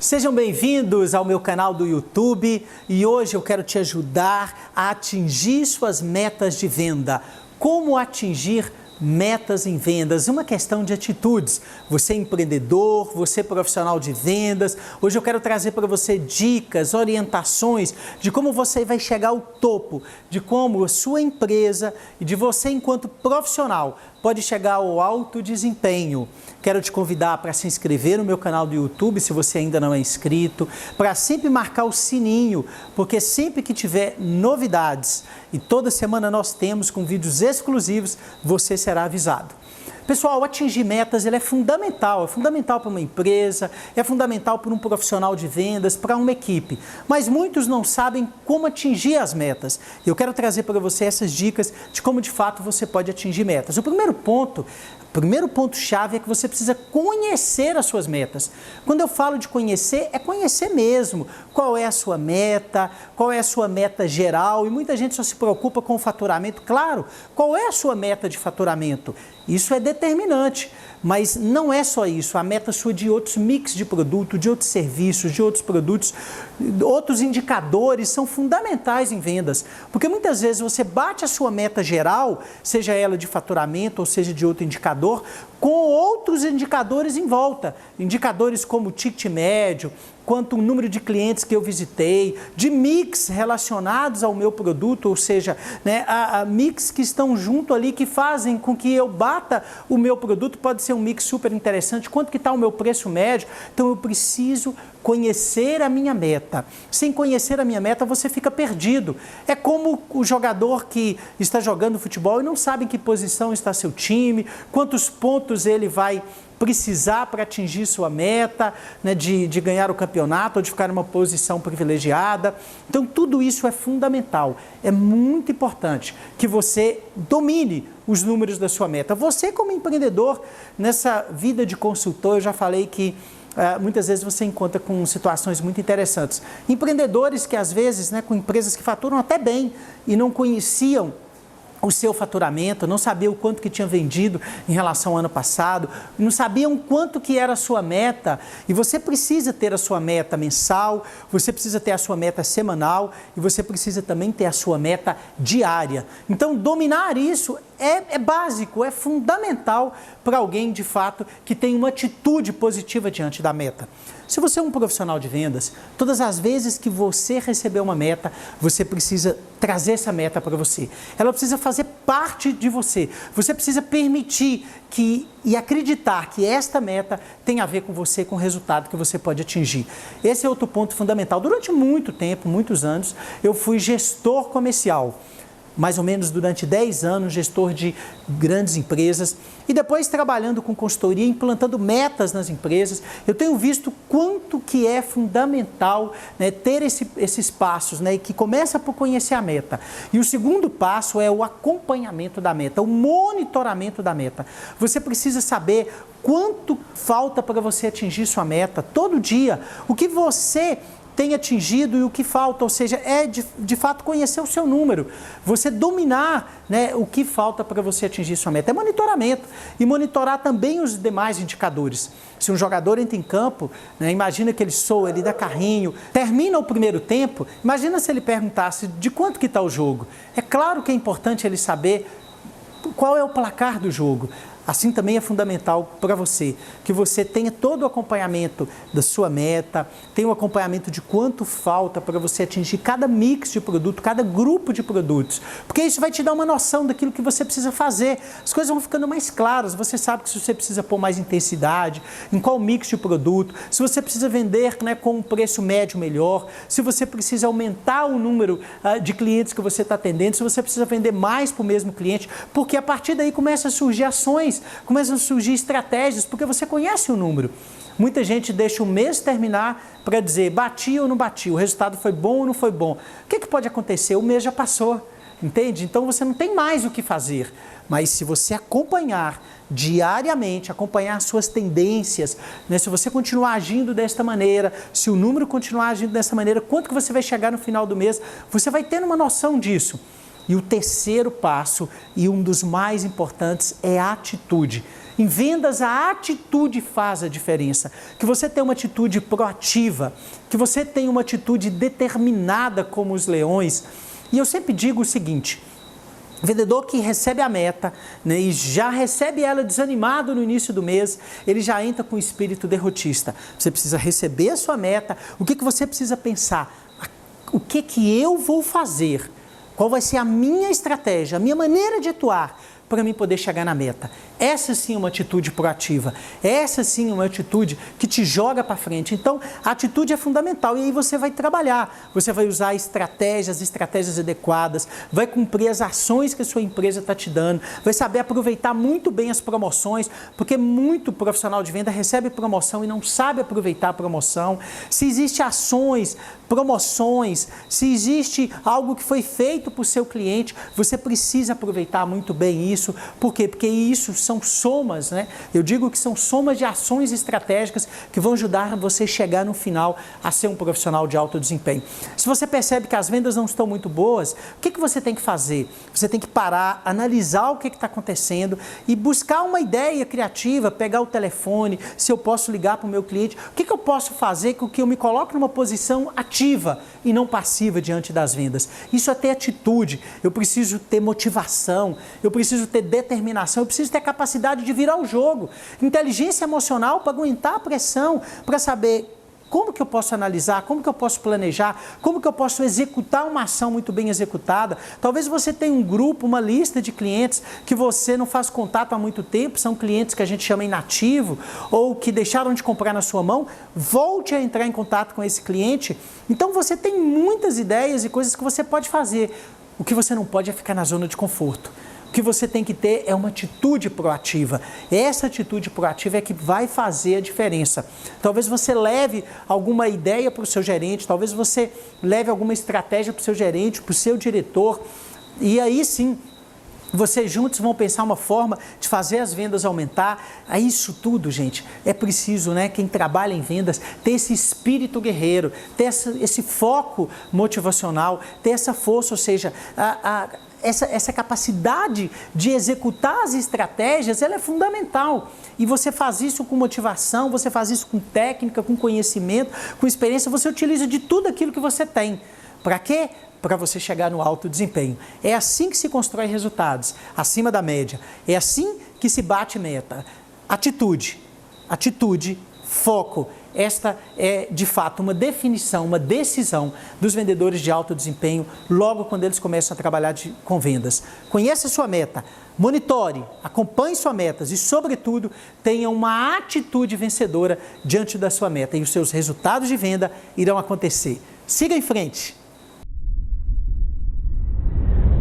Sejam bem-vindos ao meu canal do YouTube e hoje eu quero te ajudar a atingir suas metas de venda. Como atingir metas em vendas? Uma questão de atitudes. Você é empreendedor, você é profissional de vendas. Hoje eu quero trazer para você dicas, orientações de como você vai chegar ao topo, de como a sua empresa e de você enquanto profissional pode chegar ao alto desempenho. Quero te convidar para se inscrever no meu canal do YouTube, se você ainda não é inscrito, para sempre marcar o sininho, porque sempre que tiver novidades, e toda semana nós temos com vídeos exclusivos, você será avisado. Pessoal, atingir metas ele é fundamental para uma empresa, é fundamental para um profissional de vendas, para uma equipe. Mas muitos não sabem como atingir as metas. Eu quero trazer para você essas dicas de como de fato você pode atingir metas. O primeiro ponto-chave é que você precisa conhecer as suas metas. Quando eu falo de conhecer, é conhecer mesmo. Qual é a sua meta, qual é a sua meta geral, e muita gente só se preocupa com o faturamento. Claro, qual é a sua meta de faturamento? Isso é determinante, mas não é só isso. A meta sua de outros mix de produto, de outros serviços, de outros produtos, outros indicadores são fundamentais em vendas. Porque muitas vezes você bate a sua meta geral, seja ela de faturamento ou seja de outro indicador, com outros indicadores em volta. Indicadores como o ticket médio, quanto o número de clientes que eu visitei, de mix relacionados ao meu produto, ou seja, a mix que estão junto ali, que fazem com que eu bata o meu produto, pode ser um mix super interessante, quanto que está o meu preço médio. Então eu preciso conhecer a minha meta. Sem conhecer a minha meta, você fica perdido. É como o jogador que está jogando futebol e não sabe em que posição está seu time, quantos pontos ele vai precisar para atingir sua meta, de ganhar o campeonato ou de ficar em uma posição privilegiada. Então, tudo isso é fundamental. É muito importante que você domine os números da sua meta. Você, como empreendedor, nessa vida de consultor, eu já falei que muitas vezes você encontra com situações muito interessantes. Empreendedores que, às vezes, com empresas que faturam até bem e não conheciam o seu faturamento, não sabiam o quanto que tinha vendido em relação ao ano passado, não sabiam quanto que era a sua meta, e você precisa ter a sua meta mensal, você precisa ter a sua meta semanal e você precisa também ter a sua meta diária. Então, dominar isso é básico, é fundamental para alguém, de fato, que tem uma atitude positiva diante da meta. Se você é um profissional de vendas, todas as vezes que você receber uma meta, você precisa trazer essa meta para você. Ela precisa fazer parte de você. Você precisa permitir e acreditar que esta meta tem a ver com você, com o resultado que você pode atingir. Esse é outro ponto fundamental. Durante muito tempo, muitos anos, eu fui gestor comercial. Mais ou menos durante 10 anos, gestor de grandes empresas, e depois trabalhando com consultoria, implantando metas nas empresas, eu tenho visto quanto que é fundamental ter esses passos, que começa por conhecer a meta. E o segundo passo é o acompanhamento da meta, o monitoramento da meta. Você precisa saber quanto falta para você atingir sua meta todo dia, o que você tem atingido e o que falta, ou seja, é de fato conhecer o seu número, você dominar o que falta para você atingir sua meta, é monitoramento e monitorar também os demais indicadores. Se um jogador entra em campo, imagina que ele soa, ele dá carrinho, termina o primeiro tempo, imagina se ele perguntasse de quanto que está o jogo. É claro que é importante ele saber qual é o placar do jogo. Assim também é fundamental para você, que você tenha todo o acompanhamento da sua meta, tenha o acompanhamento de quanto falta para você atingir cada mix de produto, cada grupo de produtos, porque isso vai te dar uma noção daquilo que você precisa fazer. As coisas vão ficando mais claras, você sabe que se você precisa pôr mais intensidade, em qual mix de produto, se você precisa vender com um preço médio melhor, se você precisa aumentar o número de clientes que você está atendendo, se você precisa vender mais para o mesmo cliente, porque a partir daí começam a surgir ações, começam a surgir estratégias, porque você conhece o número. Muita gente deixa o mês terminar para dizer bati ou não bati, o resultado foi bom ou não foi bom. O que pode acontecer? O mês já passou, entende? Então você não tem mais o que fazer. Mas se você acompanhar diariamente, acompanhar as suas tendências, se você continuar agindo desta maneira, se o número continuar agindo dessa maneira, quanto que você vai chegar no final do mês, você vai tendo uma noção disso. E o terceiro passo, e um dos mais importantes, é a atitude. Em vendas, a atitude faz a diferença. Que você tenha uma atitude proativa, que você tenha uma atitude determinada como os leões. E eu sempre digo o seguinte: vendedor que recebe a meta, né, e já recebe ela desanimado no início do mês, ele já entra com o espírito derrotista. Você precisa receber a sua meta. O que você precisa pensar? O que eu vou fazer? Qual vai ser a minha estratégia, a minha maneira de atuar para mim poder chegar na meta? Essa sim é uma atitude proativa. Essa sim é uma atitude que te joga para frente. Então, a atitude é fundamental. E aí você vai trabalhar. Você vai usar estratégias adequadas, vai cumprir as ações que a sua empresa está te dando, vai saber aproveitar muito bem as promoções, porque muito profissional de venda recebe promoção e não sabe aproveitar a promoção. Se existem ações, promoções, se existe algo que foi feito para o seu cliente, você precisa aproveitar muito bem isso. Por quê? Porque isso são somas, né? Eu digo que são somas de ações estratégicas que vão ajudar você a chegar no final a ser um profissional de alto desempenho. Se você percebe que as vendas não estão muito boas, o que você tem que fazer? Você tem que parar, analisar o que está acontecendo e buscar uma ideia criativa, pegar o telefone, se eu posso ligar para o meu cliente, o que eu posso fazer com que eu me coloque numa posição ativa e não passiva diante das vendas. Isso é ter atitude. Eu preciso ter motivação, eu preciso ter determinação, eu preciso ter capacidade de virar o jogo, inteligência emocional para aguentar a pressão, para saber como que eu posso analisar, como que eu posso planejar, como que eu posso executar uma ação muito bem executada. Talvez você tenha um grupo, uma lista de clientes que você não faz contato há muito tempo, são clientes que a gente chama inativo ou que deixaram de comprar na sua mão. Volte a entrar em contato com esse cliente. Então você tem muitas ideias e coisas que você pode fazer. O que você não pode é ficar na zona de conforto. O que você tem que ter é uma atitude proativa. Essa atitude proativa é que vai fazer a diferença. Talvez você leve alguma ideia para o seu gerente, talvez você leve alguma estratégia para o seu gerente, para o seu diretor, e aí sim, vocês juntos vão pensar uma forma de fazer as vendas aumentar. É isso tudo, gente, é preciso, né? Quem trabalha em vendas ter esse espírito guerreiro, ter esse foco motivacional, ter essa força, ou seja, essa capacidade de executar as estratégias, ela é fundamental. E você faz isso com motivação, você faz isso com técnica, com conhecimento, com experiência, você utiliza de tudo aquilo que você tem. Para quê? Para você chegar no alto desempenho. É assim que se constrói resultados, acima da média. É assim que se bate meta. Atitude, foco. Esta é, de fato, uma definição, uma decisão dos vendedores de alto desempenho logo quando eles começam a trabalhar com vendas. Conheça a sua meta, monitore, acompanhe suas metas e, sobretudo, tenha uma atitude vencedora diante da sua meta e os seus resultados de venda irão acontecer. Siga em frente!